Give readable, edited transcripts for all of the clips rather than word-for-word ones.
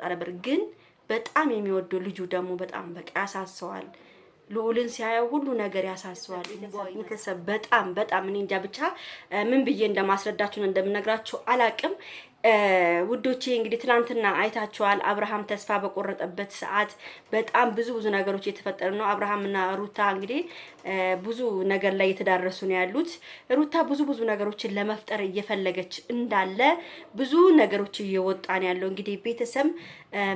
ነበር ግን በጣም የሚወደው ልጁ ደግሞ በጣም በቃ ያሳሰዋል ልዑልን ሲያየው ሁሉ ነገር ያሳሰዋል ቤተሰብ በጣም እኔ እንጃ ብቻ ምን ብዬ እንደማስረዳችሁ እንደምነግራችሁ አላቅም ውዶቼ እንግዲህ ትላንትና አይታችኋል አብርሃም ተስፋ በቆረጠበት ሰዓት በጣም ብዙ ነገሮች እየተፈጠሩ ነው አብርሃምና ሩታ እንግዲህ ብዙ ነገር ላይ የተዳረሱ ነው ያሉት ሩታ ብዙ ነገሮችን ለመፍጠር እየፈለገች እንዳለ ብዙ ነገሮች እየወጣ ነው ያለው እንግዲህ ቤተሰብ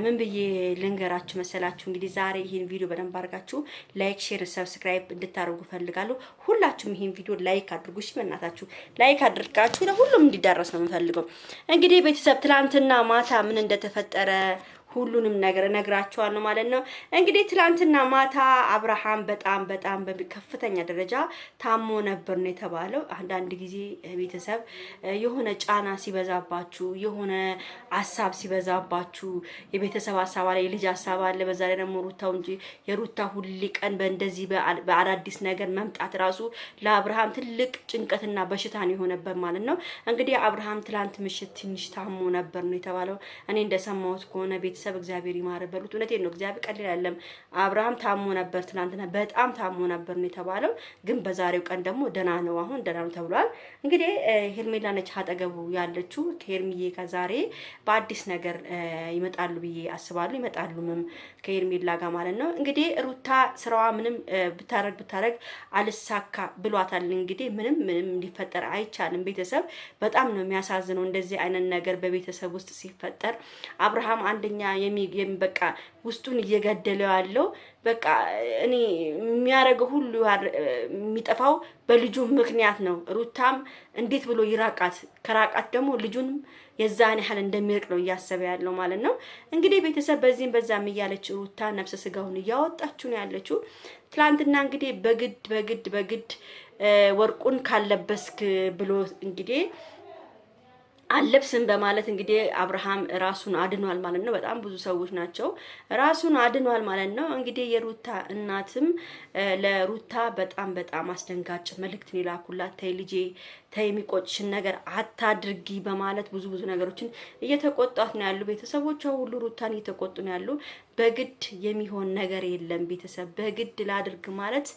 ምን ብዬ ልንገራችሁ መሰላችሁ እንግዲህ ዛሬ ይሄን ቪዲዮ በደንብ አድርጋችሁ ላይክ ሼር ሰብስክራይብ እንድታደርጉ ፈልጋለሁ ሁላችሁም ይሄን ቪዲዮ ላይክ አድርጉ እሺ በእናታችሁ ላይክ አድርጋችሁ ለሁሉም እንዲዳረስ ነው የምፈልገው እንግዲህ ቤተሰብ ትላንትና ማታ ምን እንደተፈጠረ ሁሉንም ነገር ነግራችኋለሁ ማለት ነው እንግዲህ ትላንትና ማታ አብርሃም በጣም በከፍተኛ ደረጃ ታሞ ነበር ነው የተባለው አንዳንድ ጊዜ ቤተሰብ የሆነ ጫና ሲበዛባችሁ የሆነ ሐሳብ ሲበዛባችሁ የቤተሰብ ሐሳብ አለ የልጅ ሐሳብ አለ በዛ ላይ ደግሞ ሩታው እንጂ የሩታ ሁሉ ቀን በእንደዚህ በአዳዲስ ነገር መምጣት ራሱ ለአብርሃም ትልቅ ጭንቀትና በሽታ ነው የሆነበት ማለት ነው እንግዲህ አብርሃም ትላንት ምሽት ትንሽ ታሞ ነበር ነው የተባለው እኔ እንደሰማሁት ከሆነ ቤተሰብ እግዚአብሔር ይማረ በሉት እውነቴን ነው እግዚአብሔር ቀልል አይደለም አብርሃም ታሞ ነበር ትላንትና በጣም ታሞ ነበር ነው የተባለው ግን በዛሬው ቀን ደግሞ ደና ነው አሁን ደና ነው ተብሏል እንግዲህ ሄርሜላ ነች አጠገቡ ያለችው ከሄርሚዬ ከዛሬ በአዲስ ነገር ይመጣሉ ብዬ አስባለሁ ይመጣሉም ከሄርሜላ ጋር ማለት ነው እንግዲህ ሩታ ስራዋ ምንም ብታረግ አልሳካ ብሏታል እንግዲህ ምንም ሊፈጠር አይቻልም ቤተሰብ በጣም ነው የሚያሳዝነው እንደዚህ አይነት ነገር በቤተሰብ ውስጥ ሲፈጠር አብርሃም አንደኛ በቃ ውስጡን እየገደለው ያለው በቃ እኔ የሚያረገው ሁሉ የሚጠፋው በልጁ ምክንያት ነው ሩታም እንዴት ብሎ ይራቃት ከራቃት ደግሞ ልጁንም የዛን ያህል እንደሚርቅ ነው እያሰበ ያለው ማለት ነው እንግዲህ ቤተሰብ በዚህም በዛም እያለች ሩታ ነፍሰ ስጋውን እያወጣችሁ ነው ያለችው ትላንትና እንግዲህ በግድ ወርቁን ካለበስክ ብሎ እንግዲህ አለብስም በማለት እንግዲህ አብርሃም ራሱን አድኗል ማለት ነው በጣም ብዙ ሰዎች ናቸው ራሱን አድኗል ማለት ነው እንግዲህ የሩታ እናትም ለሩታ በጣም አስደንጋጭ መልእክት ይላኩላት ተይ ልጄ ተይ የሚቆጭሽን ነገር አታድርጊ በማለት ብዙ ነገሮችን እየተቆጣት ነው ያሉ ቤተሰቦቿ ሁሉ ሩታን እየተቆጡ ነው ያሉ በግድ የሚሆን ነገር የለም ቤተሰብ በግድ ላድርግ ማለት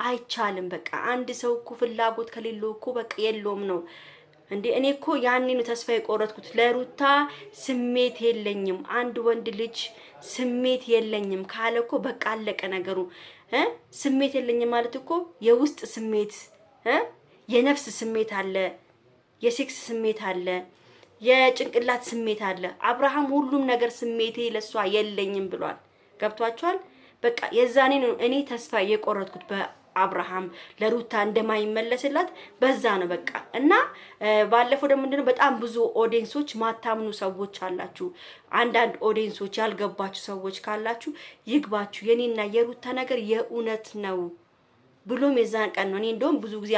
አይቻልም በቃ አንድ ሰው እኮ ፍላጎት ከሌለው እኮ በቃ የለውም ነው እንዴ እኔ እኮ ያኔ ነው ተስፋ የቆረጥኩት ለሩታ ስሜት የለኝም አንድ ወንድ ልጅ ስሜት የለኝም ካለ እኮ በቃ አለቀ ነገሩ ስሜት የለኝም ማለት እኮ የውስጥ ስሜት የነፍስ ስሜት አለ የሴክስ ስሜት አለ የጭንቅላት ስሜት አለ አብርሃም ሁሉም ነገር ስሜቴ ለሷ የለኝም ብሏል ገብቷችኋል በቃ የዛኔ ነው እኔ ተስፋ የቆረጥኩት አብርሃም ለሩታ እንደማይመለስላት በዛ ነው በቃ እና ባለፈው ደግሞ እንደው በጣም ብዙ ኦዲየንሶች ማታምኑ ሰዎች አላችሁ አንዳንድ ኦዲየንሶች ያልገባችሁ ሰዎች ካላችሁ ይግባችሁ የኔና የሩታ ነገር የኡነት ነው ብሎም የዛን ቀን ነው እኔ እንደውም ብዙ ጊዜ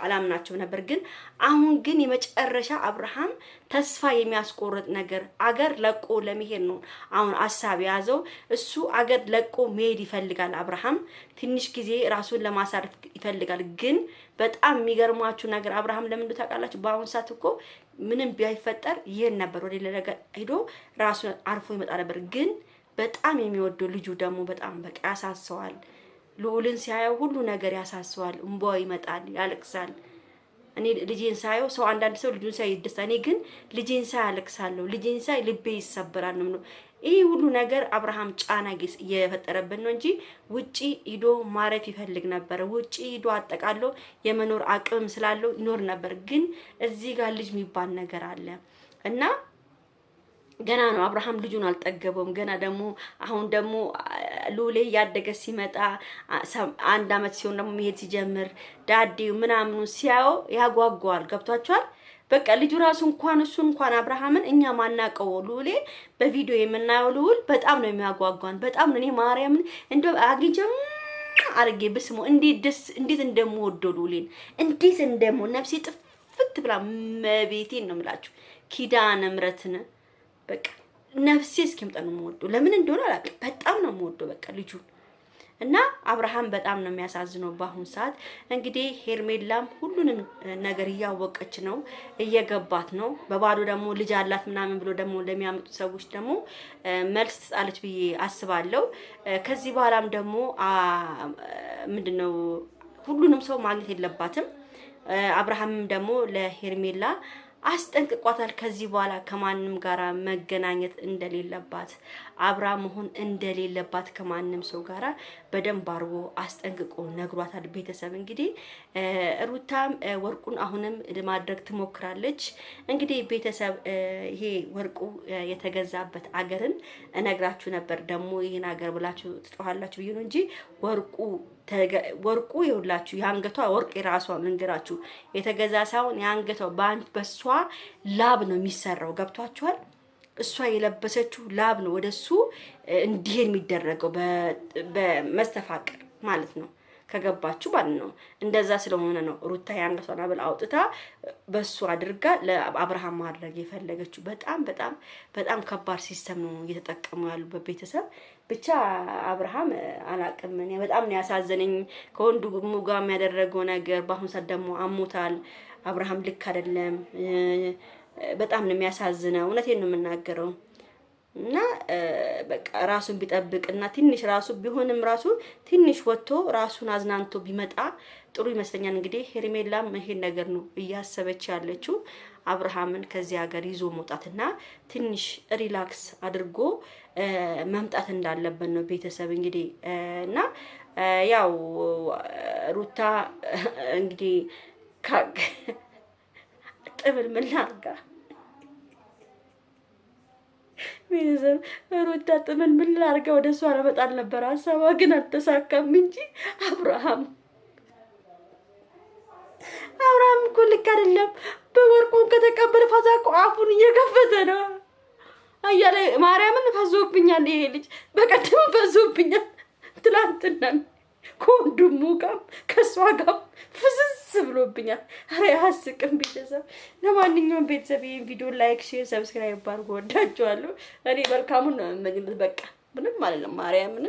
አላምናቸው ነበር ግን አሁን ግን የመጨረሻ አብርሃም ተስፋ የሚያስቆርጥ ነገር አገር ለቆ ለመሄድ ነው አሁን ሐሳብ ያዘው እሱ አገር ለቆ መሄድ ይፈልጋል አብርሃም ትንሽ ጊዜ ራሱን ለማሳረፍ ይፈልጋል ግን በጣም የሚገርማችሁ ነገር አብርሃም ለምን እንደታውቃላችሁ በአሁን ሰዓት እኮ ምንም ቢያይፈጠር ይሄን ነበር ወደ ሌላ ነገር ሄዶ ራሱን አርፎ ይመጣ ነበር ግን በጣም የሚወደው ልጁ ደግሞ በጣም በቃ ያሳሰዋል ልዑልን ሲያየው ሁሉ ነገር ያሳሰዋል እንባው ይመጣል ያለቅሳል እኔ ልጄን ሳየው ሰው አንዳንድ ሰው ልጁን ሳይ ይደስታል እኔ ግን ልጄን ሳይ ያለቅሳለሁ ልጄን ሳይ ልቤ ይሰበራል ነው ይሄ ሁሉ ነገር አብርሃም ጫና እየፈጠረበት ነው እንጂ ውጪ ሂዶ ማረፍ ይፈልግ ነበር ውጪ ሂዶ አጠቃሎ የመኖር አቅም ስላለው ይኖር ነበር ግን እዚህ ጋር ልጅ የሚባል ነገር አለ እና ገና ነው አብርሃም ልጁን አልጠገበውም ገና ደግሞ አሁን ደግሞ ሉሌ ያደገ ሲመጣ አንድ አመት ሲሆን ደግሞ መሄድ ሲጀምር ዳዲው ምናምኑ ሲያው ያጓጓል ገብቷቸዋል በቃ ልጁ ራሱ እንኳን አብርሃምን እኛ ማናቀው ሉሌ በቪዲዮ የምናየው ልዑል በጣም ነው የሚያጓጓን በጣም ነው እኔ ማርያምን እንደው አግኝቼም አርጌ በስሙ እንዴት እንደምወደው ሉሌን እንዴት ነፍሴ ጥፍት ብላ መቤቴን ነው የምላችሁ ኪዳነ ምሕረትን በቃ ነፍሴ እስኪምጣ ነው የምወደው ለምን እንደሆነ አላውቅም በጣም ነው የምወደው በቃ ልጁ እና አብርሃም በጣም ነው የሚያሳዝነው በአሁን ሰዓት። እንግዲህ ሄርሜላም ሁሉንም ነገር እያወቀች ነው፣ እየገባት ነው። በባዶ ደግሞ ልጅ አላት ምናምን ብሎ ደግሞ ለሚያመጡ ሰዎች ደግሞ መልስ ትጣለች ብዬ አስባለሁ። ከዚህ በኋላም ደግሞ ምንድነው ሁሉንም ሰው ማግኘት የለባትም። አብርሃምም ደግሞ ለሄርሜላ አስጠንቅቋታል። ከዚህ በኋላ ከማንም ጋራ መገናኘት እንደሌለባት አብራ መሆን እንደሌለባት ከማንም ሰው ጋራ በደንብ አርጎ አስጠንቅቆ ነግሯታል። ቤተሰብ እንግዲህ ሩታም ወርቁን አሁንም ለማድረግ ትሞክራለች። እንግዲህ ቤተሰብ ይሄ ወርቁ የተገዛበት አገርን እነግራችሁ ነበር። ደግሞ ይሄን አገር ብላችሁ ትጮሃላችሁ ብዬ ነው እንጂ ወርቁ ይውላችሁ ያንገቷ ወርቅ የራሷ ልንገራችሁ የተገዛ ሳይሆን ያንገቷ በሷ ላብ ነው የሚሰራው። ገብቷችኋል? እሷ የለበሰችው ላብ ነው ወደሱ እንዲሄድ የሚደረገው በመስተፋቀር ማለት ነው። ከገባችሁ ማለት ነው። እንደዛ ስለሆነ ነው ሩታ ያንገቷን አበል አውጥታ በሱ አድርጋ ለአብርሃም ማድረግ የፈለገችው። በጣም ከባድ ሲስተም ነው እየተጠቀሙ ያሉ በቤተሰብ ብቻ። አብርሃም አላቅም እኔ በጣም ነው ያሳዘነኝ ከወንድሙ ጋር የሚያደርገው ነገር። በአሁን ሰዓት ደግሞ አሞታል። አብርሃም ልክ አይደለም። በጣም ነው የሚያሳዝነው። እውነቴን ነው የምናገረው። እና በቃ ራሱን ቢጠብቅና ትንሽ ራሱ ቢሆንም ራሱ ትንሽ ወጥቶ ራሱን አዝናንቶ ቢመጣ ጥሩ ይመስለኛል። እንግዲህ ሄርሜላም ይሄን ነገር ነው እያሰበች ያለችው። አብርሃምን ከዚህ ሀገር ይዞ መውጣትና ትንሽ ሪላክስ አድርጎ መምጣት እንዳለበት ነው ቤተሰብ እንግዲህ። እና ያው ሩታ እንግዲህ ጥብል ምን ላድርጋ ቤተሰብ ሩታ ጥምን ምን ላድርጋ ወደ እሷ ለመጣል ነበር ሀሳቧ፣ ግን አልተሳካም እንጂ አብርሃም እኮ ልክ አይደለም። በወርቁን ከተቀበለ ፋዛ እኮ አፉን እየከፈተ ነው አያለ ማርያምን ፈዞብኛል። ይሄ ልጅ በቀደም ፈዞብኛል። ትላንትና ከወንድሙ ጋር ከሷ ጋር ፍስስ ብሎብኛል። አረ ያስቅም ቤተሰብ። ለማንኛውም ቤተሰብ ይሄን ቪዲዮ ላይክ፣ ሼር፣ ሰብስክራይብ አድርጉ። ወዳችኋለሁ። እኔ መልካሙን ነው የምመኝለት። በቃ ምንም አይደለም ማርያምን